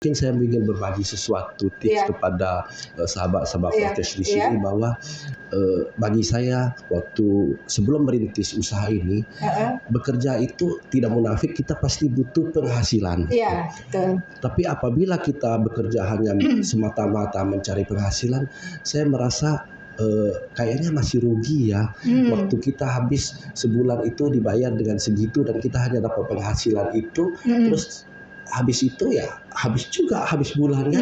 Mungkin saya ingin berbagi sesuatu tips kepada sahabat-sahabat podcast di sini bahwa bagi saya waktu sebelum merintis usaha ini bekerja itu tidak munafik, kita pasti butuh penghasilan. Betul. Tapi apabila kita bekerja hanya semata-mata mencari penghasilan, saya merasa kayaknya masih rugi ya. Waktu kita habis sebulan itu dibayar dengan segitu dan kita hanya dapat penghasilan itu, terus habis itu ya habis bulannya,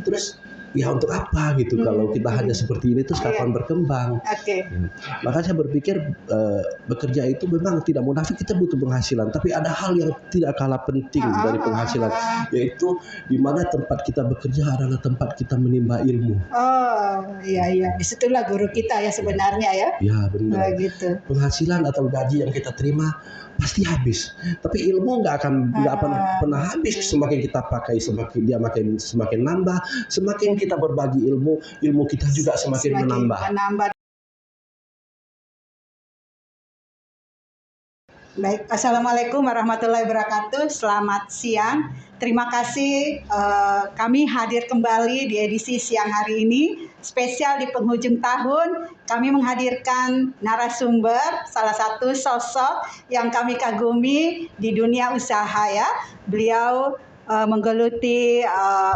terus ya untuk apa gitu kalau kita hanya seperti ini, terus kapan berkembang? Maka saya berpikir bekerja itu memang tidak munafik, kita butuh penghasilan, tapi ada hal yang tidak kalah penting dari penghasilan, yaitu di mana tempat kita bekerja adalah tempat kita menimba ilmu. Disitulah guru kita ya sebenarnya ya. Ya benar. Gitu. Penghasilan atau gaji yang kita terima pasti habis, tapi ilmu nggak pernah habis. Semakin kita pakai, semakin nambah. Semakin kita berbagi ilmu kita juga semakin menambah. Baik, Assalamualaikum warahmatullahi wabarakatuh. Selamat siang. Terima kasih kami hadir kembali di edisi siang hari ini. Spesial di penghujung tahun, kami menghadirkan narasumber, salah satu sosok yang kami kagumi di dunia usaha ya. Beliau menggeluti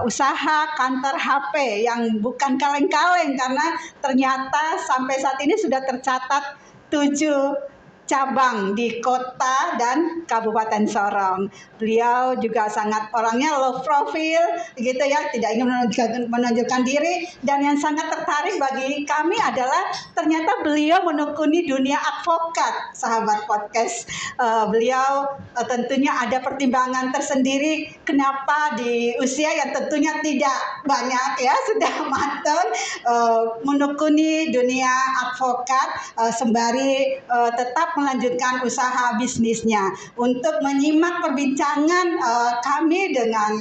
usaha kantor HP yang bukan kaleng-kaleng, karena ternyata sampai saat ini sudah tercatat 7 cabang di kota dan Kabupaten Sorong. Beliau juga sangat orangnya low profile gitu ya, tidak ingin menunjukkan diri, dan yang sangat tertarik bagi kami adalah ternyata beliau menekuni dunia advokat, sahabat podcast. Beliau tentunya ada pertimbangan tersendiri kenapa di usia yang tentunya tidak banyak ya, sudah matang menekuni dunia advokat sembari tetap melanjutkan usaha bisnisnya. Untuk menyimak perbincangan kami dengan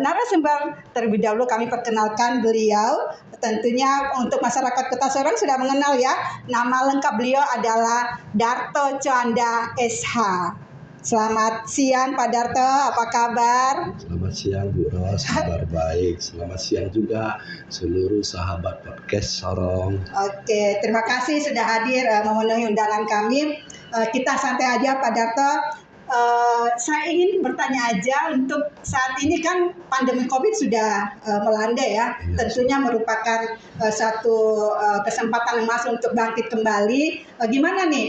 narasumber, terlebih dahulu kami perkenalkan beliau. Tentunya untuk masyarakat Kota Sorong sudah mengenal ya. Nama lengkap beliau adalah Darto Coanda SH. Selamat siang Pak Darto, apa kabar? Selamat siang Bu Ros, kabar baik. Selamat siang juga seluruh sahabat podcast Sorong. Oke, terima kasih sudah hadir memenuhi undangan kami. Kita santai aja Pak Darto. Saya ingin bertanya aja, untuk saat ini kan pandemi COVID sudah melanda ya, tentunya merupakan satu kesempatan emas untuk bangkit kembali. Gimana nih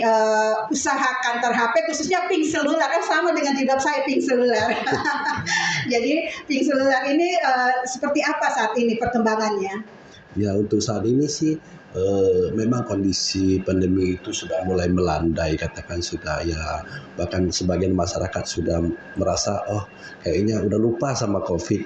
usaha kantor HP khususnya Pink Seluler, sama dengan jodoh saya Pink Seluler. Jadi Pink Seluler ini seperti apa saat ini perkembangannya? Ya, untuk saat ini sih memang kondisi pandemi itu sudah mulai melandai, katakan sudah ya, bahkan sebagian masyarakat sudah merasa kayaknya udah lupa sama COVID.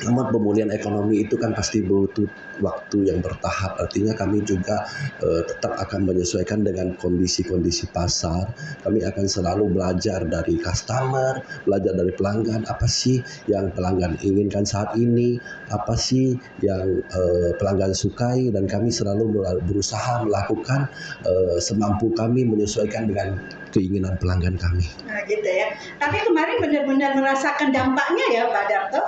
Namun pemulihan ekonomi itu kan pasti butuh waktu yang bertahap. Artinya kami juga tetap akan menyesuaikan dengan kondisi-kondisi pasar. Kami akan selalu belajar dari customer, belajar dari pelanggan. Apa sih yang pelanggan inginkan saat ini? Apa sih yang pelanggan sukai? Dan kami selalu berusaha melakukan semampu kami menyesuaikan dengan keinginan pelanggan kami. Nah, gitu ya. Tapi kemarin benar-benar merasakan dampaknya ya Pak Darto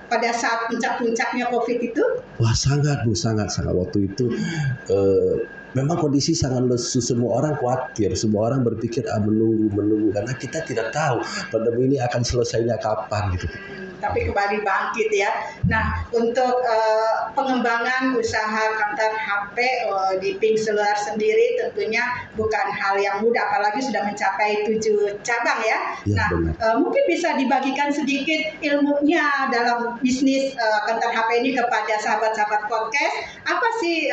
pada saat puncak-puncaknya COVID itu? Wah, sangat Bu, sangat. Waktu itu memang kondisi sangat lesu, semua orang khawatir, semua orang berpikir menunggu karena kita tidak tahu pandemi ini akan selesainya kapan gitu. Tapi kembali bangkit ya. Nah, untuk pengembangan usaha kantor HP di Pink Seluler sendiri tentunya bukan hal yang mudah, apalagi sudah mencapai 7 cabang ya. Nah, mungkin bisa dibagikan sedikit ilmunya dalam bisnis kantor HP ini kepada sahabat-sahabat podcast. Apa sih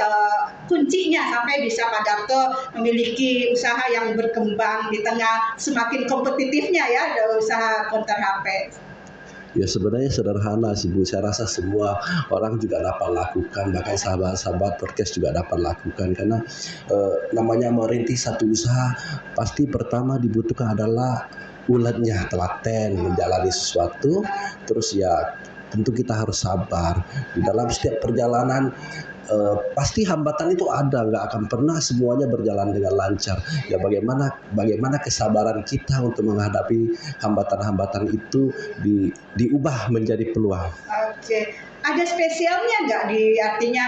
kuncinya sampai bisa Pak Darto memiliki usaha yang berkembang di tengah semakin kompetitifnya ya usaha kantor HP? Ya, sebenarnya sederhana sih Bu, saya rasa semua orang juga dapat lakukan, bahkan sahabat-sahabat podcast juga dapat lakukan, karena namanya merintis satu usaha pasti pertama dibutuhkan adalah uletnya, telaten menjalani sesuatu, terus ya tentu kita harus sabar. Di dalam setiap perjalanan pasti hambatan itu ada, nggak akan pernah semuanya berjalan dengan lancar. Ya bagaimana kesabaran kita untuk menghadapi hambatan-hambatan itu diubah menjadi peluang. Oke, ada spesialnya nggak artinya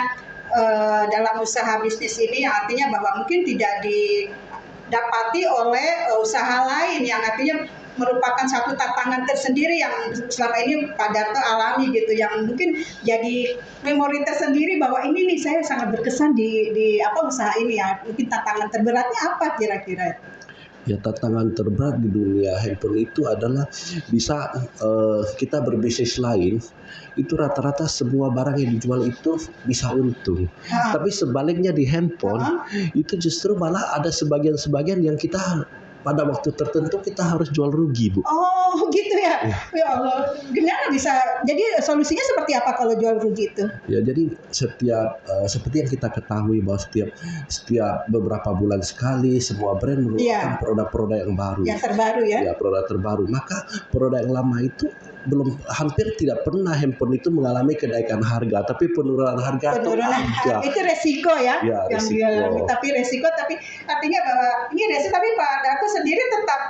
dalam usaha bisnis ini, artinya bahwa mungkin tidak didapati oleh usaha lain yang artinya merupakan satu tantangan tersendiri yang selama ini Pak Darto alami gitu, yang mungkin jadi memori tersendiri bahwa ini nih saya sangat berkesan di usaha ini ya. Mungkin tantangan terberatnya apa kira-kira? Ya, tantangan terberat di dunia handphone itu adalah bisa kita berbisnis lain itu rata-rata semua barang yang dijual itu bisa untung. Tapi sebaliknya di handphone itu justru malah ada sebagian-sebagian yang kita pada waktu tertentu kita harus jual rugi, Bu. Oh, gitu ya? Ya Allah, gimana bisa? Jadi solusinya seperti apa kalau jual rugi itu? Ya, jadi seperti yang kita ketahui bahwa setiap beberapa bulan sekali semua brand mengeluarkan produk-produk yang baru. Yang terbaru ya? Ya, produk terbaru. Maka produk yang lama itu hampir tidak pernah handphone itu mengalami kenaikan harga, tapi penurunan harga. Itu resiko ya? Ya, yang resiko. Tapi artinya bahwa ini resiko, tapi Pak Darto sendiri tetap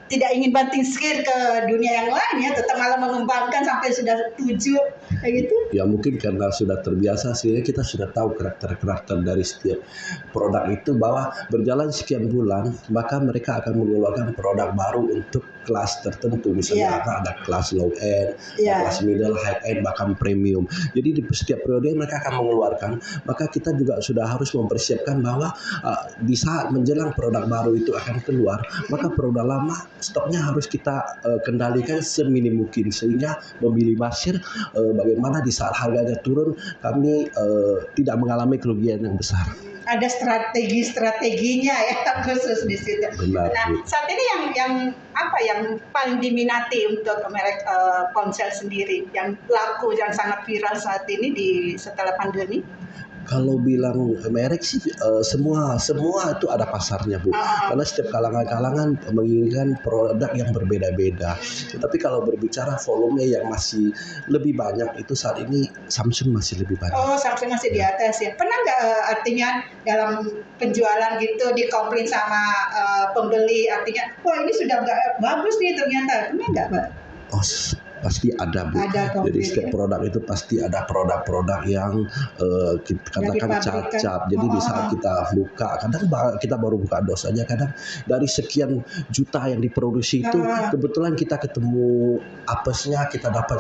tidak ingin banting setir ke dunia yang lain ya, tetap malah mengembangkan sampai sudah 7 kayak gitu. Ya mungkin karena sudah terbiasa sehingga kita sudah tahu karakter-karakter dari setiap produk itu, bahwa berjalan sekian bulan maka mereka akan mengeluarkan produk baru untuk kelas tertentu, misalnya ada kelas low end, kelas middle, high end, bahkan premium. Jadi di setiap periode mereka akan mengeluarkan, maka kita juga sudah harus mempersiapkan bahwa di saat menjelang produk baru itu akan keluar, maka produk lama stoknya harus kita kendalikan seminim mungkin, sehingga memilih basir bagaimana di saat harganya turun kami tidak mengalami kerugian yang besar. Ada strategi-strateginya ya khusus di situ. Benar, nah, saat ini yang paling diminati untuk merek ponsel sendiri, yang laku, yang sangat viral saat ini setelah pandemi? Kalau bilang merek sih semua itu ada pasarnya, Bu. Karena setiap kalangan menginginkan produk yang berbeda-beda. Tetapi kalau berbicara volume yang masih lebih banyak itu saat ini Samsung masih lebih banyak. Oh, Samsung masih di atas ya. Pernah nggak artinya dalam penjualan gitu dikomplain sama pembeli, artinya wah ini sudah nggak bagus nih ternyata. Pernah nggak, Pak? Oh, pasti ada, Bu. Jadi setiap produk itu pasti ada produk-produk yang katakan cacat. Jadi di saat kita buka, kadang kita baru buka dos aja, kadang dari sekian juta yang diproduksi itu kebetulan kita ketemu apesnya, kita dapat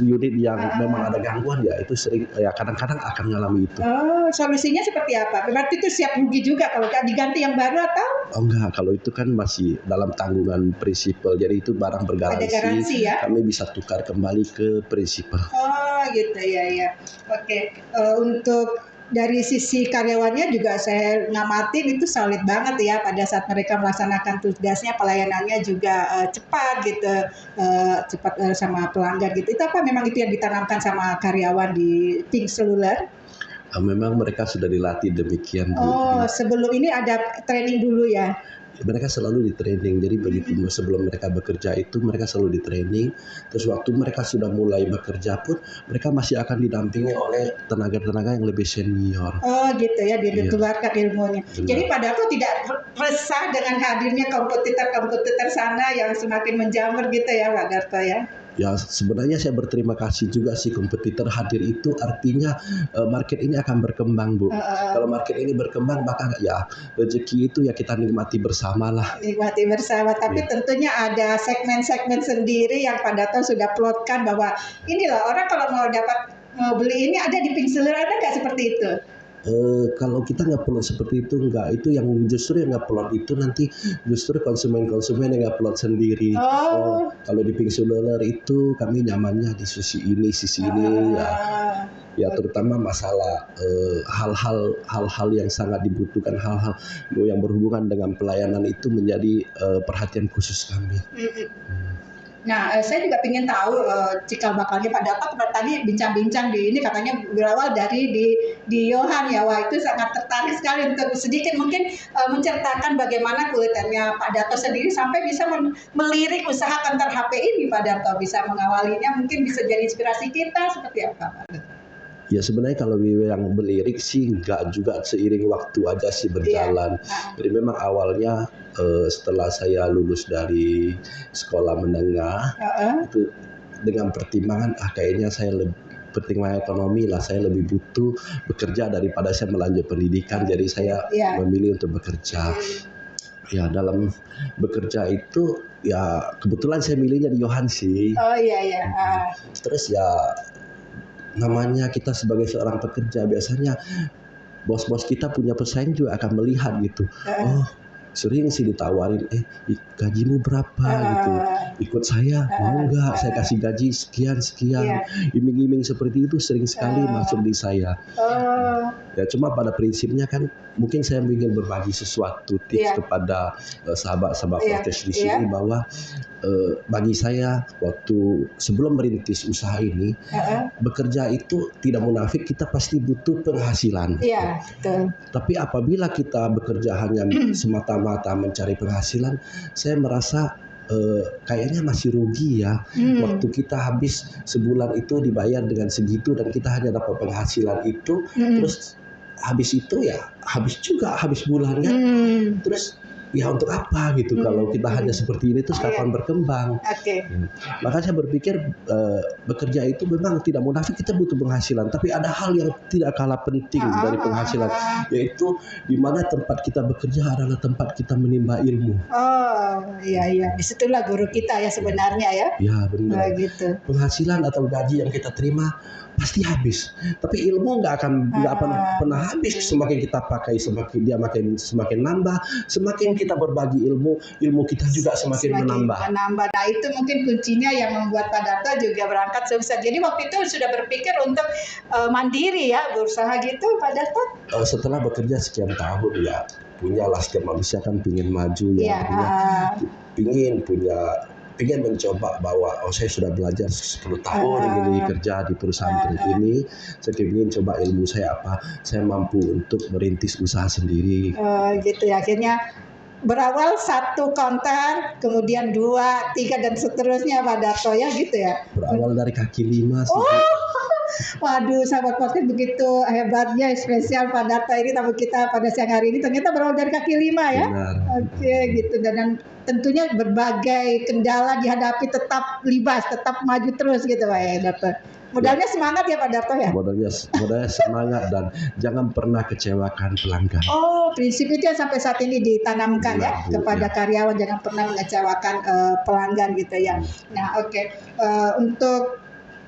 unit yang memang ada gangguan, ya itu sering ya kadang-kadang akan mengalami itu. Oh, solusinya seperti apa? Berarti itu siap rugi juga kalau diganti yang baru atau? Oh enggak, kalau itu kan masih dalam tanggungan prinsipal. Jadi itu barang bergaransi. Ada garansi ya? Kami bisa tukar kembali ke prinsipal. Oh gitu ya. Oke. Untuk dari sisi karyawannya juga saya ngamatin itu solid banget ya, pada saat mereka melaksanakan tugasnya, pelayanannya juga cepat gitu, cepat sama pelanggan gitu. Itu apa memang itu yang ditanamkan sama karyawan di Pink Seluler? Memang mereka sudah dilatih demikian, Bu. Oh, sebelum ini ada training dulu ya? Mereka selalu di training. Jadi begitu sebelum mereka bekerja itu mereka selalu di training. Terus waktu mereka sudah mulai bekerja pun mereka masih akan didampingi oleh tenaga-tenaga yang lebih senior. Oh gitu ya, dikeluarkan ilmunya. Benar. Jadi Pak Darto tidak resah dengan hadirnya kompetitor sana yang semakin menjamur gitu ya, Pak Darto ya? Ya sebenarnya saya berterima kasih juga sih kompetitor hadir itu, artinya market ini akan berkembang, Bu. Kalau market ini berkembang maka ya rezeki itu ya kita nikmati bersama lah. Nikmati bersama, tapi tentunya ada segmen-segmen sendiri yang Pak Darto sudah plotkan bahwa inilah orang kalau mau beli ini ada di Pink Seluler, ada nggak seperti itu? Kalau kita nggak plot seperti itu, enggak. Itu yang justru yang nggak plot itu nanti justru konsumen yang nggak plot sendiri. Kalau di Pink Seluler itu kami nyamannya di sisi ini ya terutama masalah hal-hal yang sangat dibutuhkan, hal-hal yang berhubungan dengan pelayanan itu menjadi perhatian khusus kami. Nah, saya juga ingin tahu cikal bakalnya Pak Darto. Tadi bincang-bincang di ini katanya berawal dari di Yohan ya. Wah, itu sangat tertarik sekali untuk sedikit mungkin menceritakan bagaimana kuliternya Pak Darto sendiri sampai bisa melirik usaha kantor HP ini Pak Darto, bisa mengawalinya, mungkin bisa jadi inspirasi kita seperti apa Pak Darto? Ya sebenarnya kalau yang melirik sih nggak juga, seiring waktu aja sih berjalan. Jadi memang awalnya setelah saya lulus dari sekolah menengah itu dengan pertimbangan kayaknya saya pertimbangan ekonomi lah, saya lebih butuh bekerja daripada saya melanjut pendidikan. Jadi saya memilih untuk bekerja. Ya dalam bekerja itu ya kebetulan saya milihnya di Yohan sih. Oh iya. Terus ya namanya kita sebagai seorang pekerja biasanya bos-bos kita punya pesaing juga akan melihat gitu. Oh sering sih ditawarin, gajimu berapa gitu, ikut saya mau nggak, saya kasih gaji sekian, iming-iming seperti itu sering sekali masuk di saya. Ya cuma pada prinsipnya kan mungkin saya ingin berbagi sesuatu tips kepada sahabat-sahabat podcast di sini bahwa bagi saya waktu sebelum merintis usaha ini, bekerja itu tidak munafik, kita pasti butuh penghasilan. Iya, betul. Tapi apabila kita bekerja hanya semata-mata mencari penghasilan, saya merasa kayaknya masih rugi ya. Waktu kita habis sebulan itu dibayar dengan segitu dan kita hanya dapat penghasilan itu, terus habis itu ya habis bulannya, terus ya untuk apa gitu kalau kita hanya seperti ini terus kapan berkembang. Maka saya berpikir bekerja itu memang tidak munafik, kita butuh penghasilan, tapi ada hal yang tidak kalah penting dari penghasilan, yaitu di mana tempat kita bekerja adalah tempat kita menimba ilmu. Oh iya, disitulah guru kita ya sebenarnya ya. Ya benar. Gitu. Penghasilan atau gaji yang kita terima pasti habis, tapi ilmu nggak akan pernah habis. Semakin kita pakai semakin nambah, semakin kita berbagi ilmu kita juga semakin menambah. Nah itu mungkin kuncinya yang membuat Pak Darto juga berangkat sukses. Jadi waktu itu sudah berpikir untuk mandiri ya, berusaha gitu Pak Darto? Setelah bekerja sekian tahun ya, punyalah setiap manusia kan pingin maju ya, pingin mencoba bahwa saya sudah belajar 10 tahun ini kerja di perusahaan ini, saya ingin coba ilmu saya apa, saya mampu untuk merintis usaha sendiri. Gitu ya, akhirnya berawal 1 konter, kemudian 2, 3 dan seterusnya Pak Darto ya gitu ya. Berawal dari kaki 5 sih. Waduh, sahabat podcast, begitu hebatnya spesial Pak Darto ini tamu kita pada siang hari ini, ternyata berawal dari kaki 5 ya. Oke, gitu. Dan tentunya berbagai kendala dihadapi, tetap libas, tetap maju terus gitu Pak ya Darto. Modalnya semangat ya Pak Darto ya. Modalnya semangat dan jangan pernah kecewakan pelanggan. Oh, prinsip itu yang sampai saat ini ditanamkan ya kepada karyawan, jangan pernah mengecewakan pelanggan gitu ya. Nah, untuk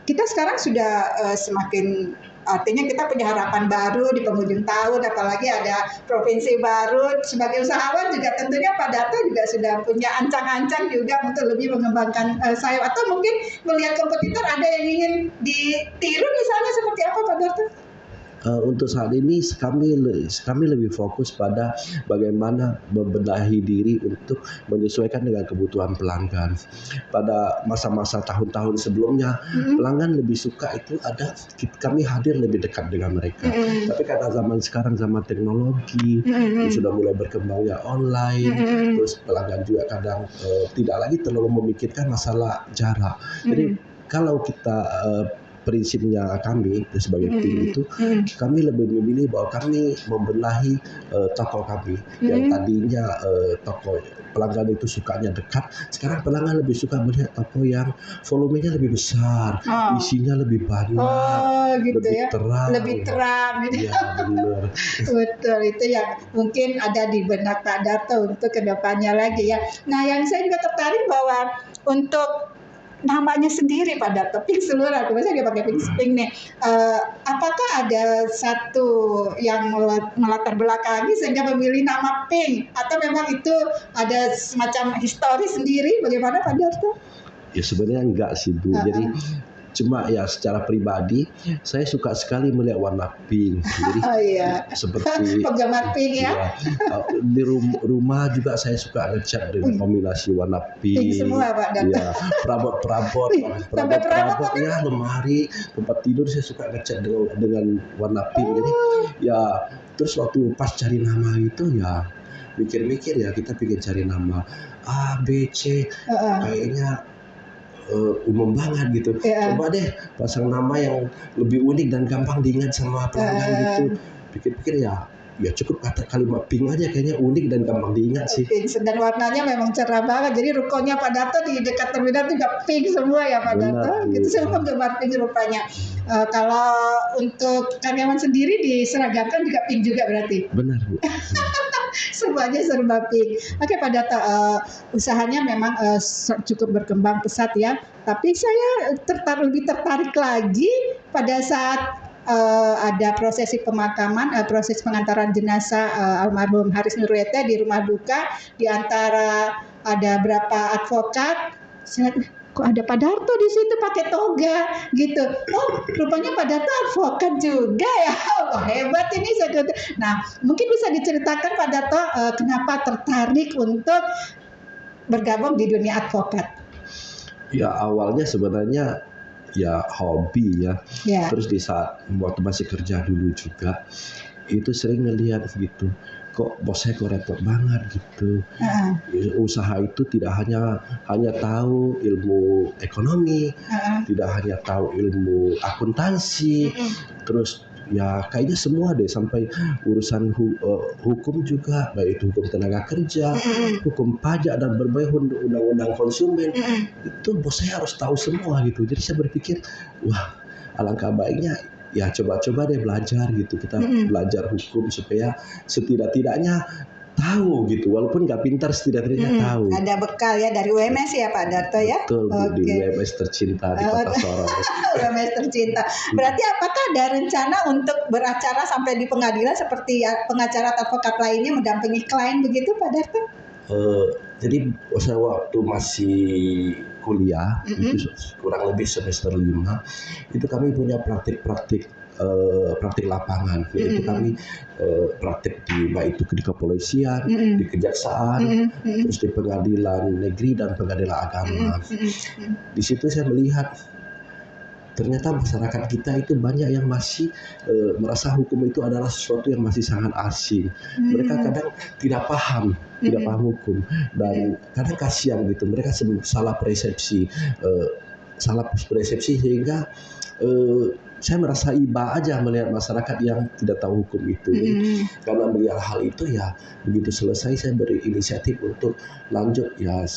kita sekarang sudah semakin, artinya kita punya harapan baru di penghujung tahun, apalagi ada provinsi baru. Sebagai usahawan juga tentunya Pak Darto juga sudah punya ancang-ancang juga untuk lebih mengembangkan sayap, atau mungkin melihat kompetitor ada yang ingin ditiru misalnya, seperti apa Pak Darto? Untuk saat ini kami lebih fokus pada bagaimana membenahi diri untuk menyesuaikan dengan kebutuhan pelanggan. Pada masa-masa tahun-tahun sebelumnya, pelanggan lebih suka itu kami hadir lebih dekat dengan mereka. Tapi karena zaman sekarang zaman teknologi sudah mulai berkembangnya online, terus pelanggan juga kadang tidak lagi terlalu memikirkan masalah jarak. Jadi kalau kita prinsipnya kami sebagai tim itu, kami lebih memilih bahwa kami membenahi toko kami yang tadinya toko pelanggan itu sukanya dekat, sekarang pelanggan lebih suka melihat toko yang volumenya lebih besar, isinya lebih banyak, gitu lebih ya, terang. Lebih terang gitu. Ya, benar. Betul, itu yang mungkin ada di benak Pak Darto untuk kedepannya lagi ya. Nah, yang saya juga tertarik bahwa untuk namanya sendiri Pak Darto, Pink Seluruh, biasanya dia pakai Pink nih. Apakah ada satu yang melatar belakangi sehingga memilih nama Pink, atau memang itu ada semacam histori sendiri? Bagaimana Pak Darto? Ya sebenarnya enggak sih Bu. Jadi Cuma ya secara pribadi saya suka sekali melihat warna pink. Jadi Oh iya, seperti penggemar pink ya. di rumah juga saya suka ngecat dengan kombinasi warna Pink pink. semua Pak Dato. Ya, perabot-perabot, Wih, sampai perabot ya lemari, tempat tidur saya suka ngecat dengan warna pink. Jadi ya terus waktu pas cari nama itu ya mikir-mikir ya kita pengen cari nama A, B, C, kayaknya umum banget gitu. Coba deh pasang nama yang lebih unik dan gampang diingat sama pelanggan gitu. Pikir-pikir ya cukup kata kalimat pink aja, kayaknya unik dan gampang diingat sih. Pink, dan warnanya memang cerah banget. Jadi rukonya Pak Dato di dekat terminal juga pink semua ya Pak Dato. Gitu saya penggemar pink rupanya. Kalau untuk karyawan sendiri diseragamkan juga pink juga berarti. Benar Bu. Semuanya serba pink. Oke Pak Dato, usahanya memang cukup berkembang pesat ya. Tapi saya lebih tertarik lagi pada saat ada prosesi pemakaman, proses pengantaran jenazah almarhum Haris Nurwete di rumah duka. Di antara ada berapa advokat, kok ada Pak Darto di situ pakai toga gitu. Oh, rupanya Pak Darto advokat juga ya. Oh, hebat ini saya. Nah, mungkin bisa diceritakan Pak Darto kenapa tertarik untuk bergabung di dunia advokat? Ya awalnya sebenarnya ya hobi ya. Terus di saat waktu masih kerja dulu juga itu sering ngelihat gitu, kok bos saya kok repot banget gitu. Usaha itu tidak hanya tahu ilmu ekonomi, tidak hanya tahu ilmu akuntansi, terus ya kayaknya semua deh, sampai urusan hukum juga, baik itu hukum tenaga kerja, hukum pajak dan berbagai undang-undang konsumen, itu bos saya harus tahu semua gitu. Jadi saya berpikir, wah alangkah baiknya ya coba-coba deh belajar gitu, kita belajar hukum supaya setidak-tidaknya tahu gitu, walaupun nggak pintar setidaknya tahu. Ada bekal ya dari UMS ya Pak Darto ya. Betul Bu, di UMS tercinta di Kota Sorong. UMS tercinta. Berarti apakah ada rencana untuk beracara sampai di pengadilan seperti pengacara advokat lainnya mendampingi klien begitu Pak Darto? Jadi saya waktu masih kuliah itu kurang lebih semester 5 itu kami punya praktik lapangan, yaitu kami praktik baik itu di kepolisian, di kejaksaan, terus di pengadilan negeri dan pengadilan agama. Di situ saya melihat ternyata masyarakat kita itu banyak yang masih merasa hukum itu adalah sesuatu yang masih sangat asing. Mereka kadang tidak paham hukum, dan kadang kasihan gitu, mereka salah persepsi sehingga saya merasa iba aja melihat masyarakat yang tidak tahu hukum itu. Karena melihat hal itu ya begitu selesai saya berinisiatif untuk lanjut ya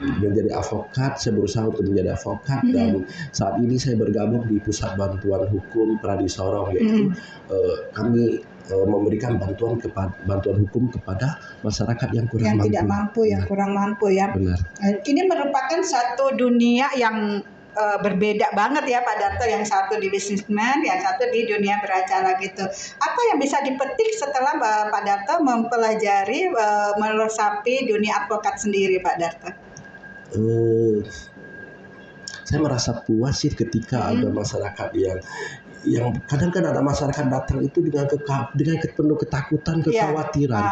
menjadi advokat. Saya berusaha untuk menjadi advokat dan saat ini saya bergabung di Pusat Bantuan Hukum Pradi Sorong, yaitu kami memberikan bantuan hukum kepada masyarakat yang kurang mampu. Tidak mampu, yang kurang mampu ya. Benar. Ini merupakan satu dunia yang berbeda banget ya Pak Darto, yang satu di bisnismen, yang satu di dunia beracara gitu. Apa yang bisa dipetik setelah Pak Darto mempelajari meresapi dunia advokat sendiri Pak Darto? Saya merasa puas sih ketika ada masyarakat yang kadang kan ada masyarakat datang itu dengan penuh ketakutan, kekhawatiran.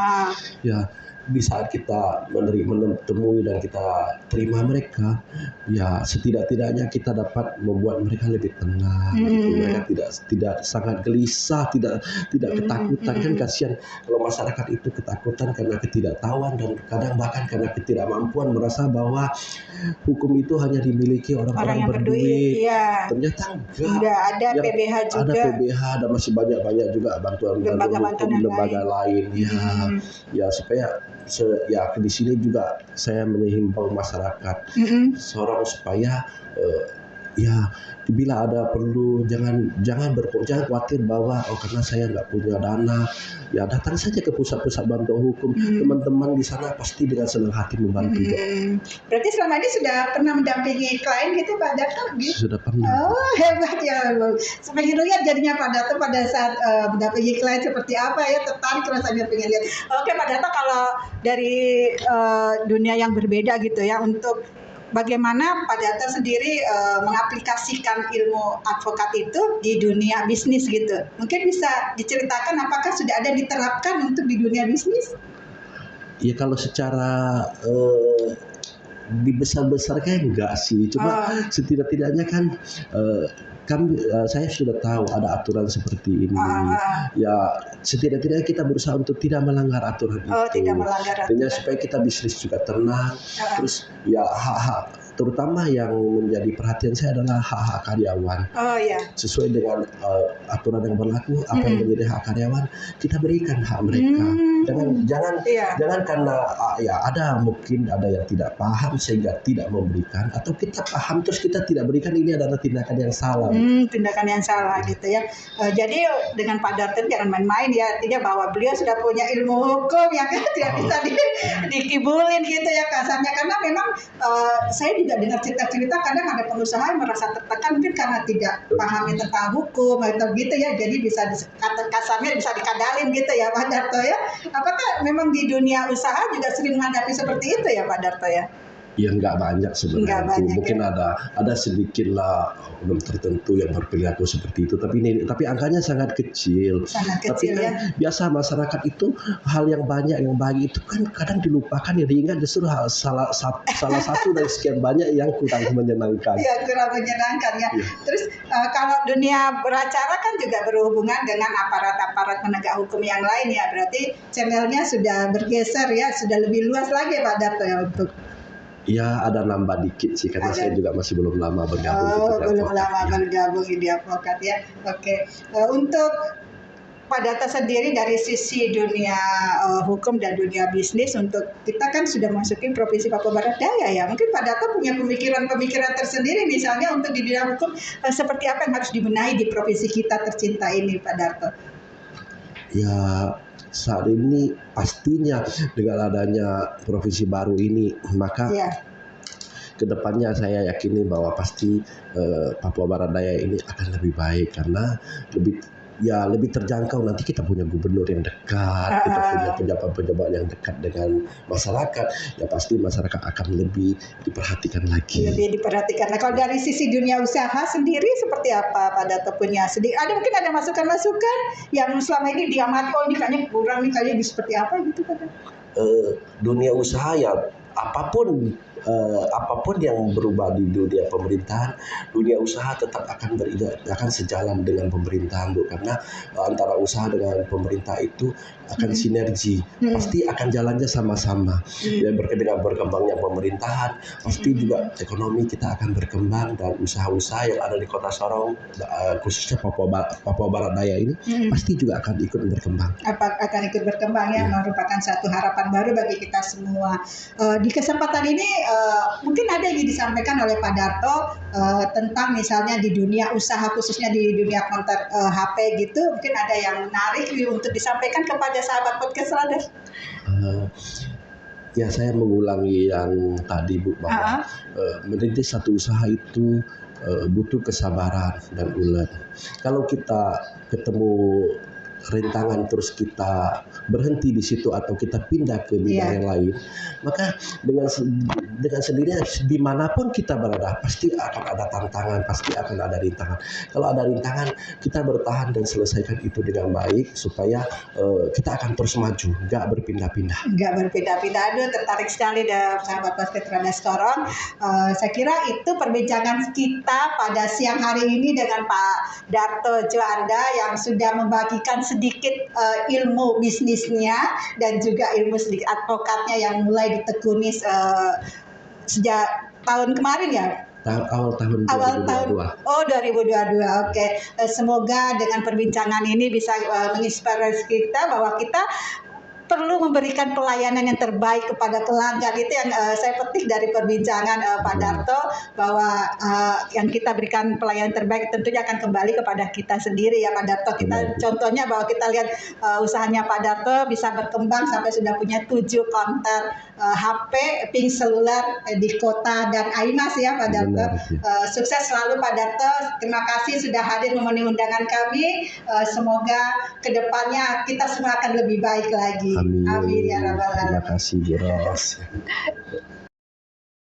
Ya, di saat kita menemui dan kita terima mereka, ya setidak-tidaknya kita dapat membuat mereka lebih tenang. Gitu. Mereka tidak sangat gelisah, tidak ketakutan. Kan kasihan kalau masyarakat itu ketakutan karena ketidaktahuan dan kadang bahkan karena ketidakmampuan, merasa bahwa hukum itu hanya dimiliki orang-orang yang berduit. Ya. Ternyata enggak. Ada PBH juga. Ada PBH dan masih banyak juga bantuan lembaga lain. Ya supaya ya di sini juga saya menghimbau masyarakat Sorong supaya ya bila ada perlu jangan khawatir bahwa karena saya nggak punya dana, ya datang saja ke pusat-pusat bantuan hukum. Teman-teman di sana pasti dengan senang hati membantu. Berarti selama ini sudah pernah mendampingi klien gitu Pak Darto? Sudah pernah. Oh hebat ya. Pengen lihat jadinya Pak Darto pada saat mendampingi klien seperti apa ya, tertarik rasanya pengen lihat. Oke Pak Darto, kalau dari dunia yang berbeda gitu ya, untuk bagaimana Pak Darto sendiri mengaplikasikan ilmu advokat itu di dunia bisnis gitu. Mungkin bisa diceritakan apakah sudah ada diterapkan untuk di dunia bisnis? Ya kalau secara dibesar-besarkan enggak sih, cuma setidak-tidaknya kan saya sudah tahu ada aturan seperti ini. Ya setidak-tidaknya kita berusaha untuk tidak melanggar aturan itu. Tidak melanggar Artinya aturan. supaya kita bisnis juga tenang. Terus ya hak-hak terutama yang menjadi perhatian saya adalah hak-hak karyawan. Sesuai dengan aturan yang berlaku, apa yang menjadi hak karyawan kita berikan hak mereka. Jangan karena ya mungkin ada yang tidak paham sehingga tidak memberikan, atau kita paham terus kita tidak berikan, ini adalah tindakan yang salah. Tindakan yang salah gitu ya. Jadi dengan Pak Darto jangan main-main ya, artinya bahwa beliau sudah punya ilmu hukum yang tidak bisa dikibulin gitu ya kasarnya, karena memang saya juga dengar cerita-cerita kadang ada pengusaha yang merasa tertekan mungkin karena tidak pahami tentang hukum atau gitu ya, jadi bisa kasarnya bisa dikadalin gitu ya Pak Darto ya. Apakah memang di dunia usaha juga sering menghadapi seperti itu ya Pak Darto ya? Ya nggak banyak sebenarnya. Mungkin ada sedikit lah oknum tertentu yang berperilaku seperti itu, tapi angkanya sangat kecil. Tapi kan biasa masyarakat itu hal yang banyak yang baik itu kan kadang dilupakan, ya diingat justru salah satu dari sekian banyak yang kurang menyenangkan. Ya kurang menyenangkan ya. Terus kalau dunia beracara kan juga berhubungan dengan aparat-aparat penegak hukum yang lain ya, berarti channelnya sudah bergeser ya, sudah lebih luas lagi Pak Darto ya untuk. Ya ada nambah dikit sih karena saya juga masih belum lama bergabung. Bergabung di advokat ya. Oke. Untuk Pak Darto sendiri dari sisi dunia hukum dan dunia bisnis, untuk kita kan sudah masukin Provinsi Papua Barat Daya ya. Mungkin Pak Darto punya pemikiran tersendiri misalnya untuk di bidang hukum seperti apa yang harus dibenahi di provinsi kita tercinta ini Pak Darto. Ya saat ini pastinya dengan adanya provinsi baru ini, maka kedepannya saya yakini bahwa pasti Papua Barat Daya ini akan lebih baik karena lebih terjangkau. Nanti kita punya gubernur yang dekat, kita punya pejabat-pejabat yang dekat dengan masyarakat, ya pasti masyarakat akan lebih diperhatikan lagi. Kalau dari sisi dunia usaha sendiri seperti apa Pak Darto punya mungkin ada masukan-masukan yang selama ini diamati, ini kayaknya kurang nih, kayaknya seperti apa gitu Pak Darto? Dunia usaha ya apapun yang berubah di dunia pemerintahan, dunia usaha tetap akan sejalan dengan pemerintahan, Bu, karena antara usaha dengan pemerintah itu akan sinergi, pasti akan jalannya sama-sama. Ya dengan berkembangnya pemerintahan, pasti juga ekonomi kita akan berkembang, dan usaha-usaha yang ada di Kota Sorong, khususnya Papua Barat Daya ini pasti juga akan ikut berkembang. Akan ikut berkembang ya, merupakan satu harapan baru bagi kita semua. Di kesempatan ini mungkin ada yang disampaikan oleh Pak Darto tentang misalnya di dunia usaha, khususnya di dunia konter HP gitu, mungkin ada yang menarik untuk disampaikan kepada sahabat podcast Radar. Ya saya mengulangi yang tadi Bu, bahwa merintis satu usaha itu butuh kesabaran dan ulet. Kalau kita ketemu rintangan terus kita berhenti di situ atau kita pindah ke bidang yang lain, maka dengan sendirinya dimanapun kita berada pasti akan ada tantangan, pasti akan ada rintangan. Kalau ada rintangan, kita bertahan dan selesaikan itu dengan baik supaya kita akan terus maju, nggak berpindah-pindah. Aduh, tertarik sekali sahabat podcast Radar Sorong. Saya kira itu perbincangan kita pada siang hari ini dengan Pak Darto Juanda yang sudah membagikan sedikit ilmu bisnisnya dan juga ilmu sedikit advokatnya yang mulai ditekuni sejak tahun kemarin ya. Awal tahun 2022. 2022. Oke. Semoga dengan perbincangan ini bisa menginspirasi kita bahwa kita perlu memberikan pelayanan yang terbaik kepada pelanggan. Itu yang saya petik dari perbincangan Pak Darto, bahwa yang kita berikan pelayanan terbaik tentunya akan kembali kepada kita sendiri ya Pak Darto. Contohnya bahwa kita lihat usahanya Pak Darto bisa berkembang sampai sudah punya 7 konter HP pink seluler di kota dan Aimas ya Pak Darto. Sukses selalu Pak Darto. Terima kasih sudah hadir memenuhi undangan kami. Semoga kedepannya kita semua akan lebih baik lagi. Amin. Amin ya rabbal alamin. Terima kasih Bu Ros.